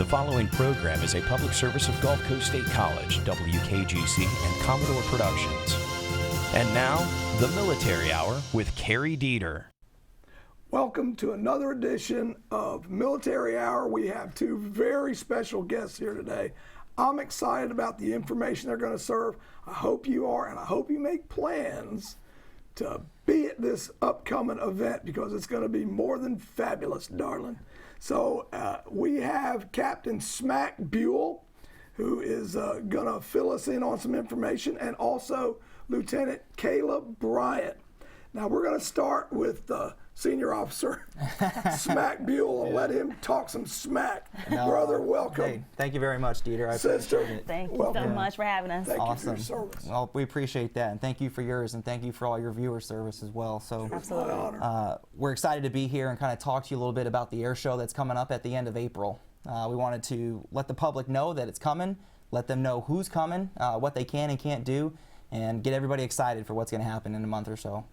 The following program is a public service of Gulf Coast State College, WKGC, and Commodore Productions. And now, the Military Hour with Cary Dieter. Welcome to another edition of Military Hour. We have two very special guests here today. I'm excited about the information they're going to serve. I hope you are, and I hope you make plans to be at this upcoming event because it's going to be more than fabulous, darling. So we have Captain Smack Buell, who is going to fill us in on some information, and also Lieutenant Caleb Bryant. Now we're going to start with Senior Officer Smack Buell and let him talk some smack. Brother, welcome. Hey, thank you very much, Dieter. I Sister, appreciate it. Thank you so much for having us. Thank Awesome. you for your service. Well, we appreciate that, and thank you for yours, and thank you for all your viewer service as well. So, Absolutely. My honor. we're excited to be here and kind of talk to you a little bit about the air show that's coming up at the end of April. We wanted to let the public know that it's coming, let them know who's coming, what they can and can't do, and get everybody excited for what's going to happen in a month or so.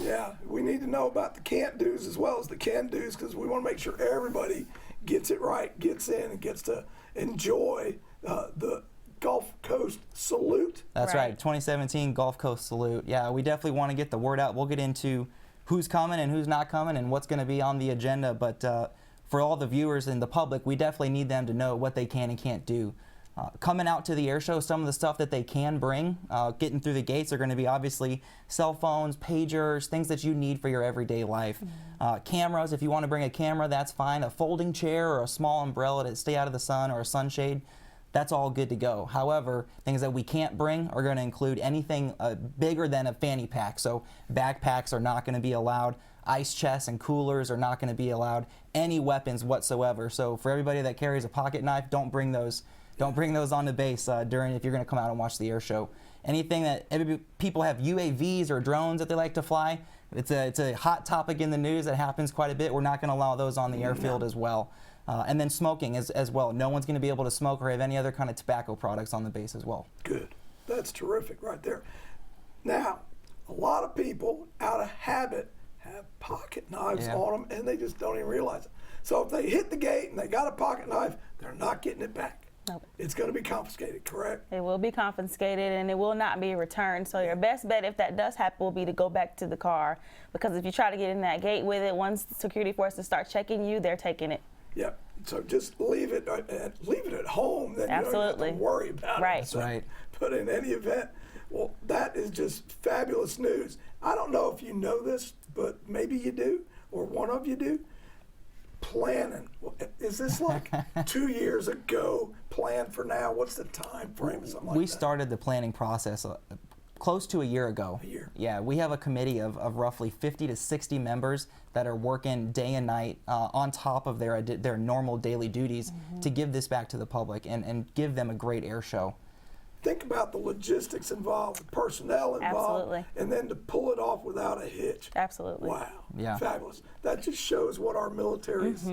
Yeah, we need to know about the can't do's as well as the can do's because we want to make sure everybody gets it right, gets in, and gets to enjoy the Gulf Coast Salute. That's right, 2017 Gulf Coast Salute. Yeah, we definitely want to get the word out. We'll get into who's coming and who's not coming and what's going to be on the agenda, but for all the viewers and the public, we definitely need them to know what they can and can't do. Coming out to the air show, some of the stuff that they can bring, getting through the gates are going to be obviously cell phones, pagers, things that you need for your everyday life. Cameras, if you want to bring a camera, that's fine. A folding chair or a small umbrella to stay out of the sun or a sunshade, that's all good to go. However, things that we can't bring are going to include anything bigger than a fanny pack. So backpacks are not going to be allowed. Ice chests and coolers are not going to be allowed. Any weapons whatsoever. So for everybody that carries a pocket knife, don't bring those. Don't bring those on the base if you're going to come out and watch the air show. Anything that people have UAVs or drones that they like to fly, it's a hot topic in the news that happens quite a bit. We're not going to allow those on the airfield as well. And then smoking as well. No one's going to be able to smoke or have any other kind of tobacco products on the base as well. Good. That's terrific right there. Now, a lot of people out of habit have pocket knives on them and they just don't even realize it. So if they hit the gate and they got a pocket knife, they're not getting it back. Nope. It's going to be confiscated, correct? It will be confiscated and it will not be returned. So your best bet, if that does happen, will be to go back to the car. Because if you try to get in that gate with it, once security forces start checking you, they're taking it. Yep. So just leave it at home. Then Absolutely. You don't have to worry about Right. it. That's right. But in any event, well, that is just fabulous news. I don't know if you know this, but maybe you do, or one of you do. Planning. Is this like 2 years ago? Plan for now? What's the time frame? Or something like We that? started the planning process close to a year ago. A year. Yeah, we have a committee of roughly 50 to 60 members that are working day and night on top of their normal daily duties to give this back to the public and give them a great air show. Think about the logistics involved, the personnel involved, Absolutely. and then to pull it off without a hitch. Absolutely. Wow. Yeah. Fabulous. That just shows what our military is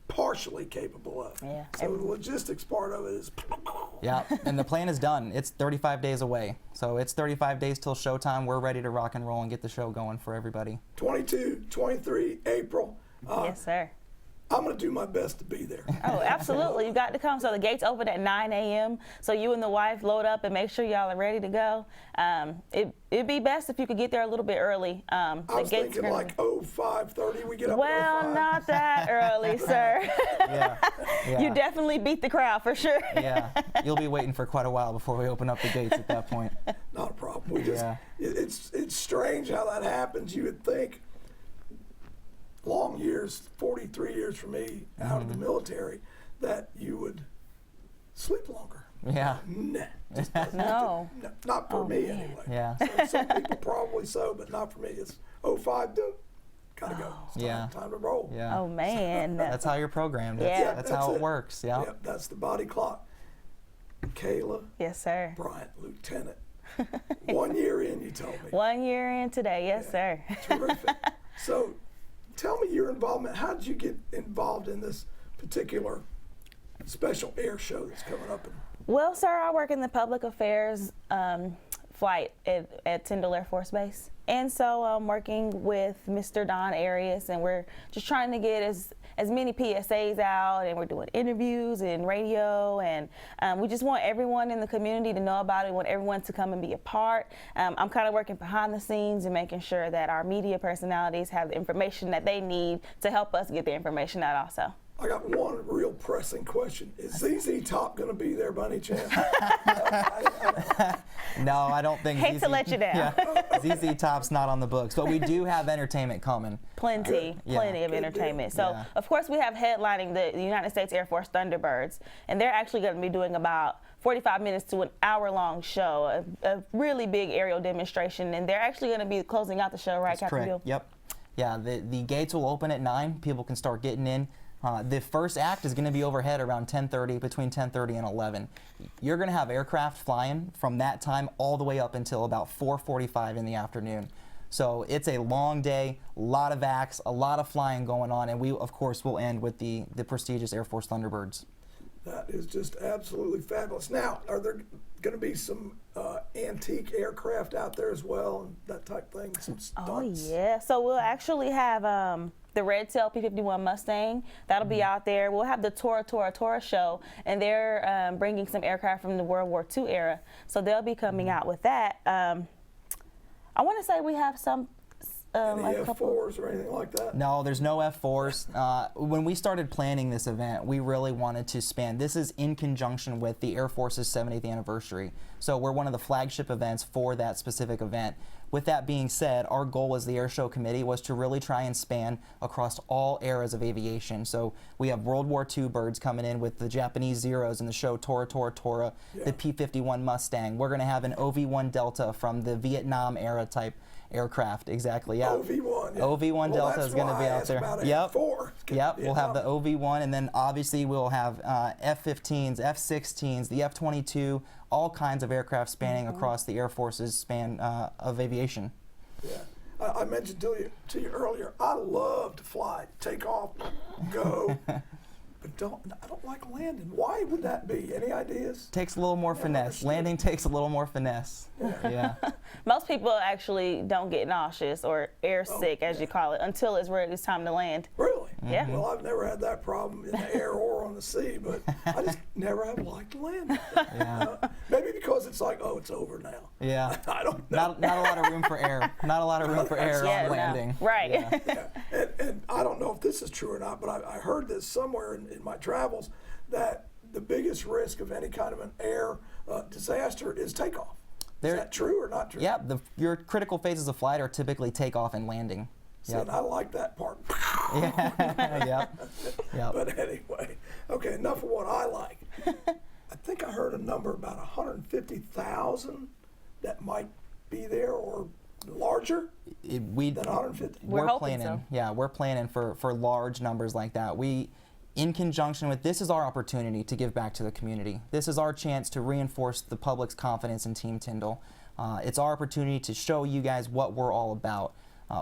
partially capable of. Yeah. So the logistics part of it is. Yeah, and the plan is done. It's 35 days away. So it's 35 days till showtime. We're ready to rock and roll and get the show going for everybody. 22, 23 April. Yes, sir. I'm going to do my best to be there. Oh, absolutely. You got to come. So the gates open at 9 a.m. So you and the wife load up and make sure y'all are ready to go. It'd be best if you could get there a little bit early. I was thinking like 5:30 we get up Well, at 05. not that early, sir. Yeah. You definitely beat the crowd for sure. Yeah, you'll be waiting for quite a while before we open up the gates at that point. Not a problem. We just it's strange how that happens. You would think long years, 43 years for me out of the military, that you would sleep longer. Yeah. Nah. Just No. no, not for me man. anyway. Yeah. Some people probably so, but not for me. It's 05 done. Gotta go. It's time to roll. Yeah. Oh, man. That's how you're programmed. Yeah. That's how it works. Yeah. Yep, that's the body clock. Kayla Yes, sir. Bryant, Lieutenant. 1 year in, you told me. 1 year in today. Yes, sir. Terrific. So, tell me your involvement. How did you get involved in this particular special air show that's coming up? Well, sir, I work in the public affairs flight at Tyndall Air Force Base. And so I'm working with Mr. Don Arias, and we're just trying to get as many PSAs out, and we're doing interviews and radio, and we just want everyone in the community to know about it. We want everyone to come and be a part. I'm kind of working behind the scenes and making sure that our media personalities have the information that they need to help us get the information out also. I got one real pressing question. Is ZZ Top going to be there by any chance? No, I don't think. Hate to let you down. Yeah, ZZ Top's not on the books, but we do have entertainment coming. Plenty of entertainment. So, of course, we have headlining the United States Air Force Thunderbirds, and they're actually going to be doing about 45 minutes to an hour-long show, a really big aerial demonstration, and they're actually going to be closing out the show, right, Captain Bill? Yep. Yeah, the gates will open at 9. People can start getting in. The first act is going to be overhead around 10:30, between 10:30 and 11. You're going to have aircraft flying from that time all the way up until about 4:45 in the afternoon. So it's a long day, a lot of acts, a lot of flying going on, and we, of course, will end with the prestigious Air Force Thunderbirds. That is just absolutely fabulous. Now, are there going to be some antique aircraft out there as well, and that type of thing, some stunts? Oh, yeah. So we'll actually have the red tail P-51 Mustang. That'll be out there. We'll have the Tora show, and they're bringing some aircraft from the World War II era. So they'll be coming out with that. I want to say we have some Any F4s or anything like that? No, there's no F4s. When we started planning this event, we really wanted to span. This is in conjunction with the Air Force's 70th anniversary. So we're one of the flagship events for that specific event. With that being said, our goal as the Airshow Committee was to really try and span across all eras of aviation. So we have World War II birds coming in with the Japanese Zeros in the show Tora, the P-51 Mustang. We're going to have an OV-1 Delta from the Vietnam era type aircraft. Exactly, yeah. OV-1. Yeah. OV-1 Delta is going to be out there. Yep. Yep, we'll have the OV-1, and then obviously we'll have F-15s, F-16s, the F-22, all kinds of aircraft spanning across the Air Force's span of aviation. Yeah. I mentioned to you earlier, I love to fly, take off, go. But I don't like landing. Why would that be? Any ideas? Takes a little more finesse. Landing takes a little more finesse. Yeah. Most people actually don't get nauseous or air sick, as you call it, until it's time to land. Really? Yeah. Well, I've never had that problem in the air or on the sea, but I just never have liked landing. Yeah. Maybe because it's like, oh, it's over now. Yeah. I don't know. Not a lot of room for air. Not a lot of room for air on landing. No. Right. Yeah. And I don't know if this is true or not, but I heard this somewhere in my travels that the biggest risk of any kind of an air disaster is takeoff. Is that true or not true? Yeah, your critical phases of flight are typically takeoff and landing. See, and I like that part. Yeah. Yep. But anyway, okay, enough of what I like. I think I heard a number about 150,000 that might be there or larger than 150. We're hoping planning. so. Yeah, we're planning for large numbers like that. In conjunction with this is our opportunity to give back to the community. This is our chance to reinforce the public's confidence in Team Tyndall. It's our opportunity to show you guys what we're all about.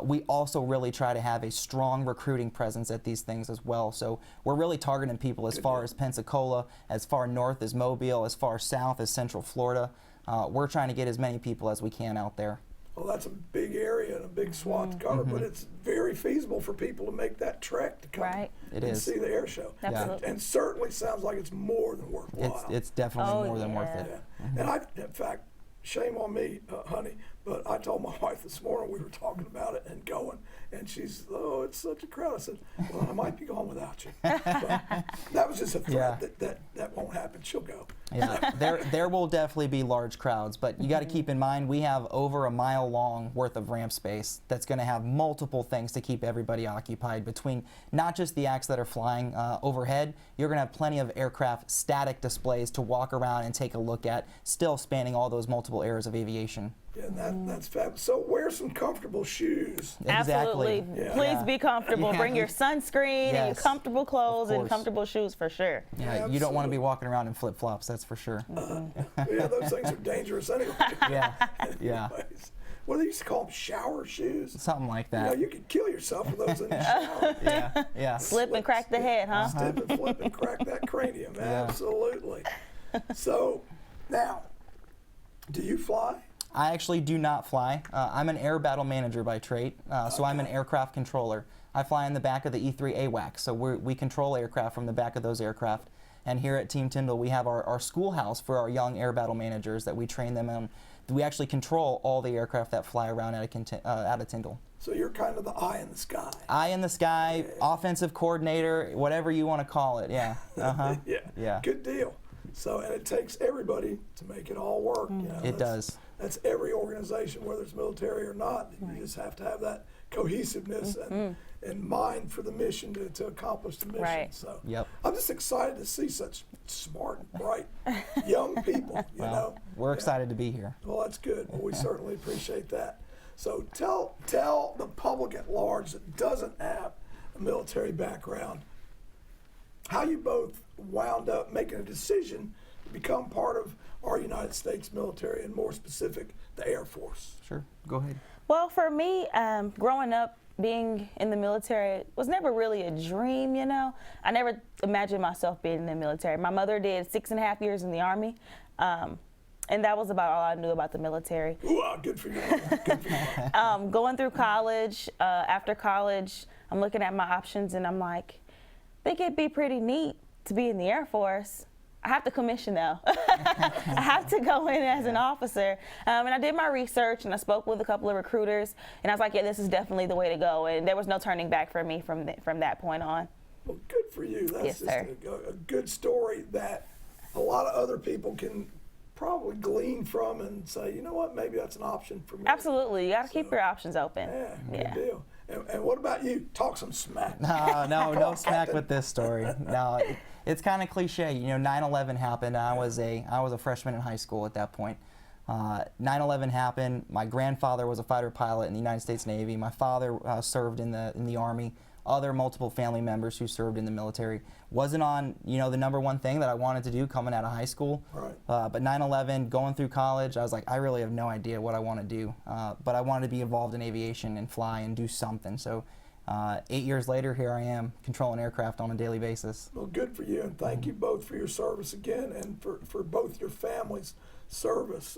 We also really try to have a strong recruiting presence at these things as well. So we're really targeting people as far as Pensacola, as far north as Mobile, as far south as Central Florida. We're trying to get as many people as we can out there. Well, that's a big area and a big swath to cover, but it's very feasible for people to make that trek to come and see the air show. Absolutely. And certainly sounds like it's more than worthwhile. It's definitely more than worth it. Yeah. And in fact, shame on me, honey, but I told my wife this morning we were talking about it and going, and she's, oh, it's such a crowd. I said, well, I might be going without you. But that was just a threat that won't happen. She'll go. Yeah, there will definitely be large crowds, but you got to keep in mind we have over a mile long worth of ramp space that's going to have multiple things to keep everybody occupied between not just the acts that are flying overhead. You're going to have plenty of aircraft static displays to walk around and take a look at, still spanning all those multiple eras of aviation. Yeah, that's fabulous. So wear some comfortable shoes. Exactly. Absolutely. Yeah. Please be comfortable. Yeah. Bring your sunscreen and your comfortable clothes and comfortable shoes for sure. Yeah, you don't want to be walking around in flip-flops, that's for sure. Yeah, those things are dangerous anyway. Yeah. What do they used to call them? Shower shoes? Something like that. You know, you could kill yourself with those in the shower. Yeah. Slip and crack the head, huh? Slip and flip and crack that cranium. Absolutely. So, now, do you fly? I actually do not fly. I'm an air battle manager by trade, so I'm an aircraft controller. I fly in the back of the E-3 AWACS, so we control aircraft from the back of those aircraft. And here at Team Tyndall, we have our schoolhouse for our young air battle managers that we train them on. We actually control all the aircraft that fly around out of Tyndall. So you're kind of the eye in the sky. Eye in the sky, offensive coordinator, whatever you want to call it. Yeah. Yeah. Good deal. So, and it takes everybody to make it all work. You know, It does. That's every organization, whether it's military or not. You just have to have that cohesiveness and mind for the mission to accomplish the mission. Right. So Yep. I'm just excited to see such smart and bright young people, you know. We're excited to be here. Well, that's good. Well, we certainly appreciate that. So tell the public at large that doesn't have a military background how you both wound up making a decision to become part of our United States military, and more specific, the Air Force. Sure. Go ahead. Well, for me, growing up, being in the military was never really a dream, you know. I never imagined myself being in the military. My mother did 6.5 years in the Army, and that was about all I knew about the military. Ooh, good for you. Good for you. Going through college, after college, I'm looking at my options, and I'm like, I think it'd be pretty neat to be in the Air Force. I have to commission though. I have to go in as an officer. And I did my research and I spoke with a couple of recruiters and I was like, yeah, this is definitely the way to go. And there was no turning back for me from that point on. Well, good for you. That's Yes, just sir. a good story that a lot of other people can probably glean from and say, you know what, maybe that's an option for me. Absolutely. You got to keep your options open. Yeah, good deal. And what about you? Talk some smack. No smack with this story. No, it's kind of cliche. You know, 9/11 happened. I was a freshman in high school at that point. 9/11 happened. My grandfather was a fighter pilot in the United States Navy. My father served in the Army. Other multiple family members who served in the military. Wasn't on, you know, the number one thing that I wanted to do coming out of high school. Right. But 9/11, going through college, I was like, I really have no idea what I want to do. But I wanted to be involved in aviation and fly and do something. So 8 years later, here I am controlling aircraft on a daily basis. Well, good for you, and thank you both for your service again, and for both your families' service.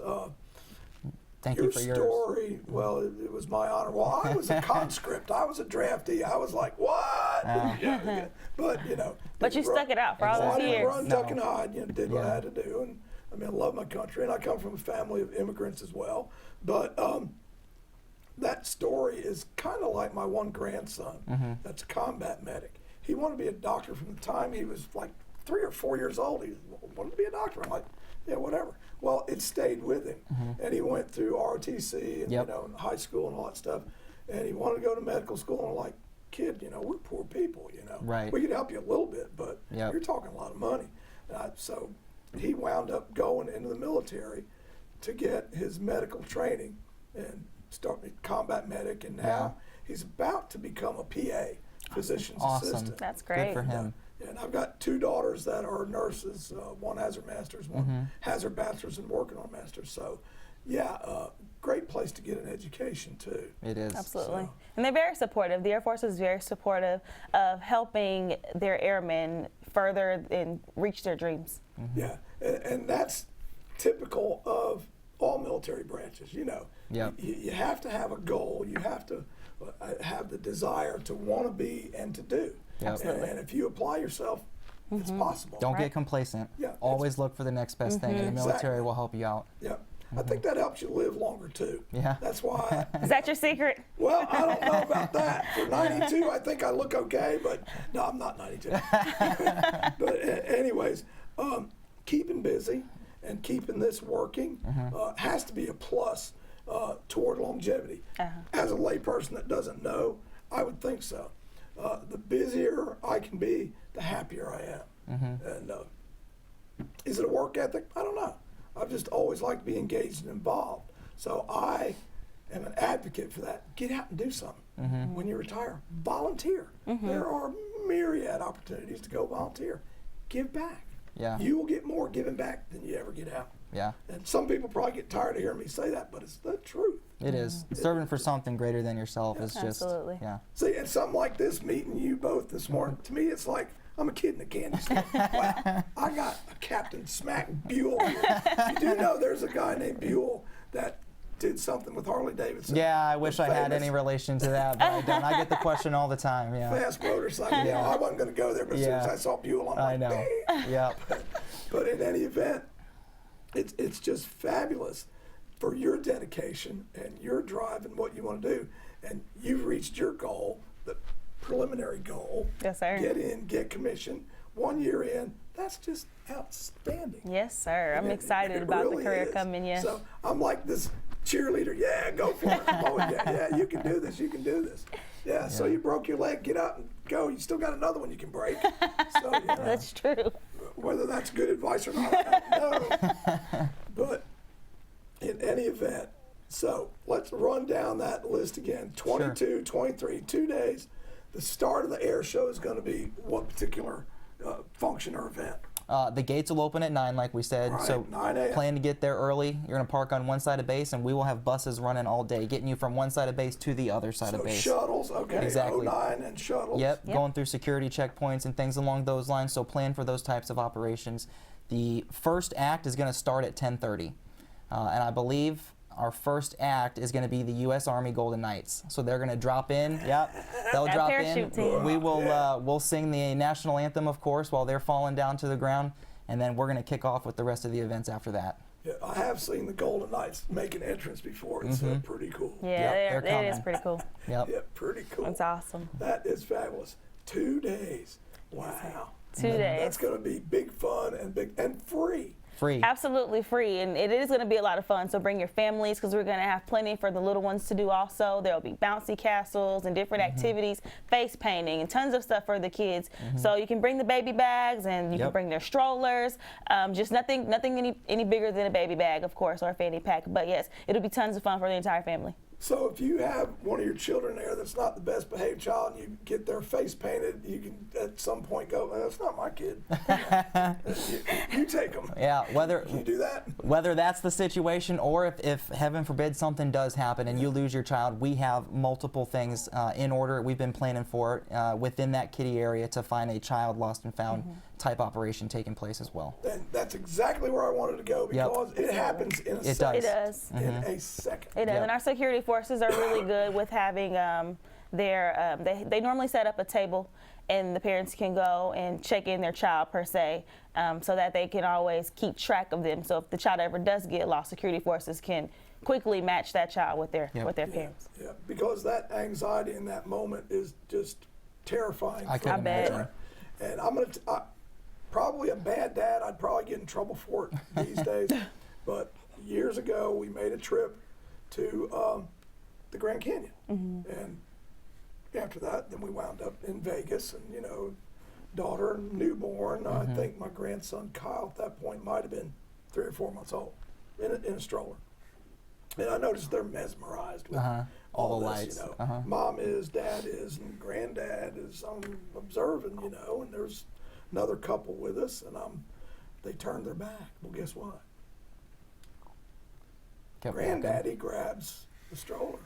Thank you for yours. Your story, well, it was my honor. Well, I was a conscript. I was a draftee. I was like, what? Yeah. But, you know. But you stuck it out for all I those didn't years. run, duck, and hide. You know, did what I had to do. And, I mean, I love my country, and I come from a family of immigrants as well. But that story is kind of like my one grandson that's a combat medic. He wanted to be a doctor from the time he was like 3 or 4 years old. He wanted to be a doctor. I'm like, yeah, whatever. Well, it stayed with him, and he went through ROTC and you know, high school and all that stuff, and he wanted to go to medical school. And I'm like, kid, you know, we're poor people, you know. Right. We could help you a little bit, but you're talking a lot of money. So he wound up going into the military to get his medical training and start combat medic, and now he's about to become a PA, physician's assistant. That's great. Good for him. And I've got 2 daughters that are nurses. One has her master's, one has her bachelor's and working on master's. So, yeah, great place to get an education too. It is. Absolutely. So. And they're very supportive. The Air Force is very supportive of helping their airmen further and reach their dreams. Yeah, and that's typical of all military branches, you know. You have to have a goal. You have to have the desire to want to be and to do. Absolutely. And if you apply yourself, it's possible. Don't get complacent. Yeah, Always look for the next best thing, and the military will help you out. Yeah. I think that helps you live longer too. Yeah. That's why. Is that your secret? Well, I don't know about that. For 92, I think I look okay, but no, I'm not 92. But anyways, keeping busy and keeping this working has to be a plus toward longevity. As a layperson that doesn't know, I would think so. The busier I can be, the happier I am. And is it a work ethic? I don't know. I've just always liked to be engaged and involved. So I am an advocate for that. Get out and do something. When you retire, volunteer. There are myriad opportunities to go volunteer. Give back. Yeah. You will get more giving back than you ever get out. Yeah. And some people probably get tired of hearing me say that, but it's the truth. It is. Serving for something greater than yourself is just, Absolutely. See, and something like this, meeting you both this morning, to me it's like I'm a kid in a candy store. Wow, I got a Captain Smack Buell here. You do know there's a guy named Buell that did something with Harley Davidson. Yeah, I wish I had famous- any relation to that, but I don't. I get the question all the time. Yeah. Fast motorcycle. You know, I wasn't going to go there, but as soon as Yeah. I saw Buell, I'm I like, know. "Dang." Yep. But in any event, it's just fabulous for your dedication and your drive and what you want to do. And you've reached your goal, the preliminary goal. Yes, sir. Get in, get commissioned. 1 year in, that's just outstanding. Yes, sir. I'm excited It about really the career is. coming. Yeah. So I'm like this cheerleader. Yeah, go for it. Oh, yeah, you can do this. You can do this. Yeah. So you broke your leg. Get out and go. You still got another one you can break. So That's true. whether that's good advice or not, I don't know. But in any event, so let's run down that list again. 22, 23, 2 days. The start of the air show is going to be what particular function or event? The gates will open at 9, like we said. Right, So 9 a.m. plan to get there early. You're going to park on one side of base, and we will have buses running all day, getting you from one side of base to the other side So of base. shuttles, okay. Exactly. 09 and shuttles. Yep, going through security checkpoints and things along those lines. So plan for those types of operations. The first act is going to start at 10:30, and I believe our first act is going to be the U.S. Army Golden Knights. So they're going to drop in. Yep, they'll That drop parachute in. team. We will we'll sing the national anthem, of course, while they're falling down to the ground, and then we're going to kick off with the rest of the events after that. Yeah, I have seen the Golden Knights make an entrance before. It's pretty cool. Yeah, Yep, they're it is coming. pretty cool. Yep. Yeah, pretty cool. It's awesome. That is fabulous. 2 days. Wow. 2 days. That's going to be big fun and free. Free. Absolutely free, and it is going to be a lot of fun. So bring your families, because we're going to have plenty for the little ones to do also. There'll be bouncy castles and different activities, face painting, and tons of stuff for the kids. So you can bring the baby bags, and you can Yep. bring their strollers. Just nothing any bigger than a baby bag, of course, or a fanny pack. But yes, it'll be tons of fun for the entire family. So if you have one of your children there that's not the best behaved child and you get their face painted, you can at some point go, that's not my kid. you take them. Yeah, whether Can you do that? Whether that's the situation, or if heaven forbid something does happen and you lose your child, we have multiple things in order. We've been planning for within that kiddie area to find a child lost and found type operation taking place as well. And that's exactly where I wanted to go because it happens in a It second. It does. In a second. It does, Yep. and our security forces are really good with having they normally set up a table, and the parents can go and check in their child per se, so that they can always keep track of them. So if the child ever does get lost, security forces can quickly match that child with their parents. Yeah, because that anxiety in that moment is just terrifying. I for can a bet. parent. And I'm going to, probably a bad dad, I'd probably get in trouble for it these days. But years ago, we made a trip to the Grand Canyon. And after that, then we wound up in Vegas and, daughter, newborn. I think my grandson Kyle at that point might have been 3 or 4 months old in a stroller. And I noticed they're mesmerized with All the this, lights. Mom is, dad is, and granddad is. I'm observing, and there's another couple with us, and they turned their back. Well, guess what? Kept walking. Granddaddy grabs the stroller.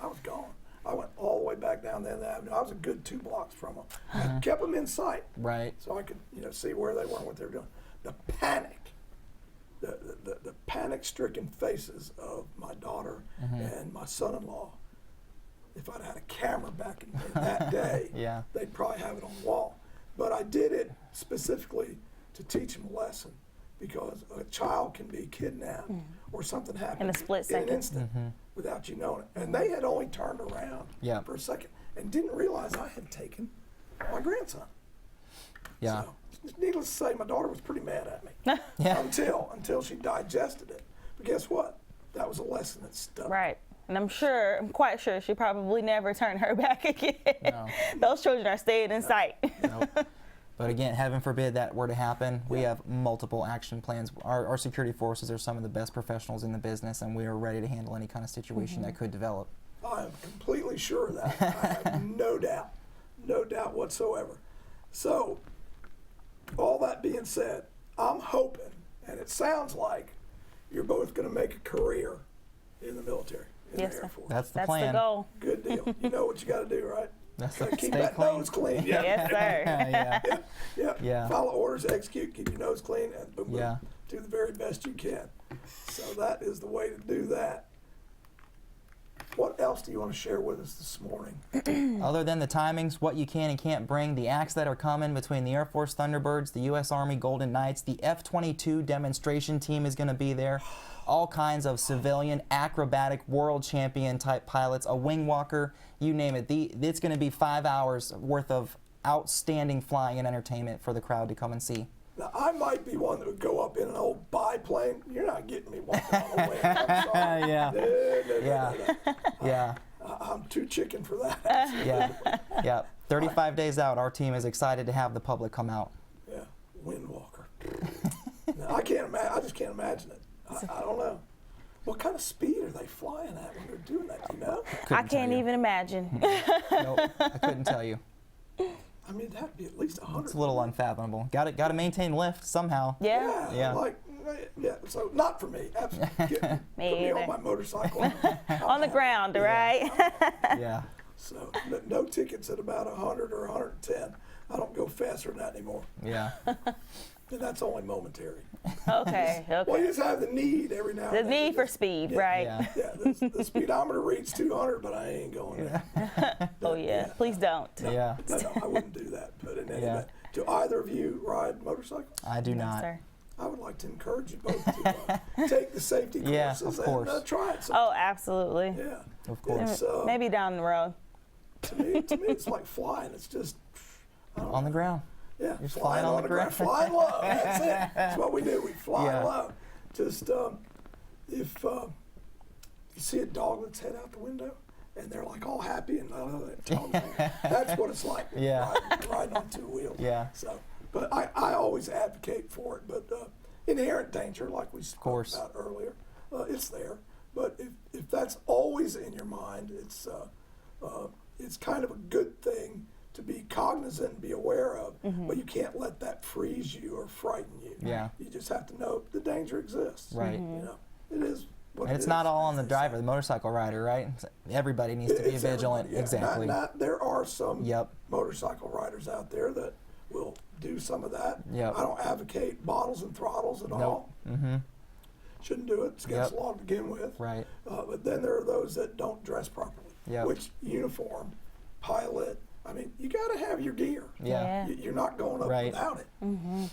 I was gone. I went all the way back down the end of the avenue. I was a good 2 blocks from them. I kept them in sight Right. so I could, see where they were and what they were doing. The panic, the panic-stricken faces of my daughter and my son-in-law. If I'd had a camera back in that day, Yeah. they'd probably have it on the wall. But I did it specifically to teach them a lesson, because a child can be kidnapped or something happens In a split in second. an instant without you knowing it. And they had only turned around Yeah. for a second and didn't realize I had taken my grandson. Yeah. So, needless to say, my daughter was pretty mad at me Yeah. until she digested it. But guess what? That was a lesson that stuck. Right. And I'm quite sure she probably never turned her back again. No. Those children are staying in sight. Nope. But again, heaven forbid that were to happen. We have multiple action plans. Our security forces are some of the best professionals in the business, and we are ready to handle any kind of situation that could develop. I am completely sure of that. I have no doubt whatsoever. So, all that being said, I'm hoping, and it sounds like you're both going to make a career in the military, in Yes, the Air sir. Force. That's the That's plan. the goal. Good deal. You know what you got to do, right? That's Gotta keep stay that clean. nose clean. Yeah. Yes, sir. Yeah. Yeah. Yeah. Follow orders, execute, keep your nose clean, and boom, boom. Yeah. Do the very best you can. So that is the way to do that. else do you want to share with us this morning? Other than the timings, what you can and can't bring, the acts that are coming between the Air Force Thunderbirds, the U.S. Army Golden Knights, the F-22 demonstration team is going to be there. All kinds of civilian, acrobatic, world champion type pilots, a wing walker, you name it. It's going to be 5 hours worth of outstanding flying and entertainment for the crowd to come and see. Now, I might be one that would go up in an old biplane. You're not getting me walking on a wing. I'm sorry. Yeah. No. Yeah. I'm too chicken for that. Yeah. 35 days out, our team is excited to have the public come out. Yeah, windwalker. No, I can't imagine. I just can't imagine it. I don't know. What kind of speed are they flying at when they're doing that? Do you know? I can't even imagine. Nope, I couldn't tell you. I mean, that'd be at least 100. It's a little unfathomable. Got to maintain lift somehow. Yeah. Yeah. So not for me. Absolutely. Put me on my motorcycle. On the ground, right? Yeah. So no tickets at about 100 or 110. I don't go faster than that anymore. Yeah. And that's only momentary. Okay. Well, you just have the need every now and then. The need for speed, right? Yeah, the speedometer reads 200, but I ain't going there. Oh, yeah. Please don't. Yeah. No, I wouldn't do that. But in any event, do either of you ride motorcycles? I do No, not. sir. I would like to encourage you both to take the safety courses and try it. Oh, absolutely. Yeah. Of course. Maybe down the road. To me, it's like flying. It's just On the ground. Yeah, You're flying on the ground. Flying low. That's it. That's what we do. We fly low. Just if you see a dog that's head out the window and they're like all happy and that's what it's like. Riding on two wheels. Yeah. So, but I always advocate for it. But inherent danger, like we spoke about earlier, it's there. But if that's always in your mind, it's kind of a good thing to be cognizant and be aware of, but you can't let that freeze you or frighten you. Yeah. You just have to know the danger exists. Right. You know, it is what And it's not all on the driver, the motorcycle rider, right? Everybody needs to be vigilant. Exactly. There are some motorcycle riders out there that will do some of that. Yep. I don't advocate bottles and throttles at all. Mm-hmm. Shouldn't do it. It's against law to begin with. Right. But then there are those that don't dress properly, which uniform, pilot, I mean, you got to have your gear. Yeah. You're not going up without it. Mm-hmm.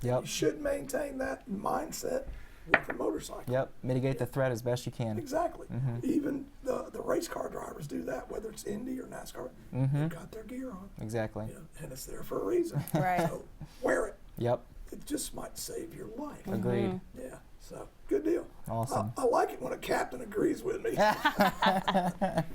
You should maintain that mindset with the motorcycle. Yep. Mitigate the threat as best you can. Exactly. Even the race car drivers do that, whether it's Indy or NASCAR. They've got their gear on. Exactly. You know, and it's there for a reason. Right. So wear it. Yep. It just might save your life. Agreed. Yeah. So good deal. Awesome. I like it when a captain agrees with me. I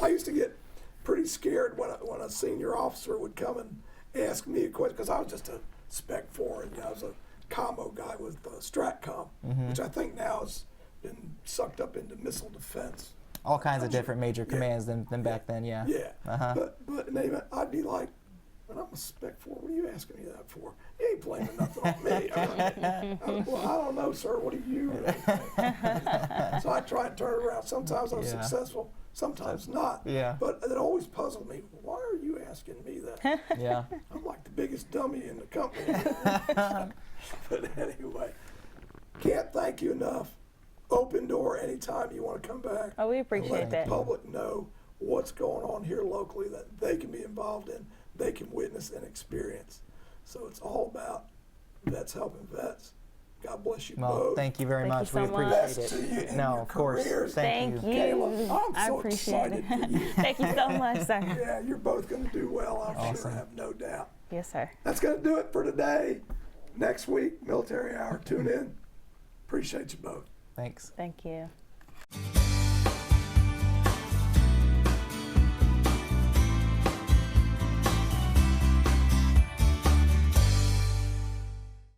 used to get pretty scared when a senior officer would come and ask me a question, because I was just a Spec 4, and I was a combo guy with Stratcom, which I think now has been sucked up into missile defense. All kinds of different major commands than back then, Yeah. But in any event, I'd be like, when I'm a Spec 4, what are you asking me that for? You ain't blaming nothing on me. Well, I don't know, sir. What do you really think? So I try and turn it around. Sometimes I'm successful, sometimes not. Yeah. But it always puzzled me. Why are you asking me that? Yeah. I'm like the biggest dummy in the company. But anyway, can't thank you enough. Open door anytime you want to come back. Oh, we appreciate Let that. the public know what's going on here locally that they can be involved in, they can witness and experience. So it's all about vets helping vets. God bless you both. Well, thank you very much. so We much. appreciate Best to you it. in No, your of course. careers. Thank you. Kayla, I'm I so appreciate excited it. for you. Thank you so much, sir. Yeah, you're both going to do well, I'm sure, Awesome. I have no doubt. Yes, sir. That's going to do it for today. Next week, Military Hour. Tune in. Appreciate you both. Thanks. Thank you.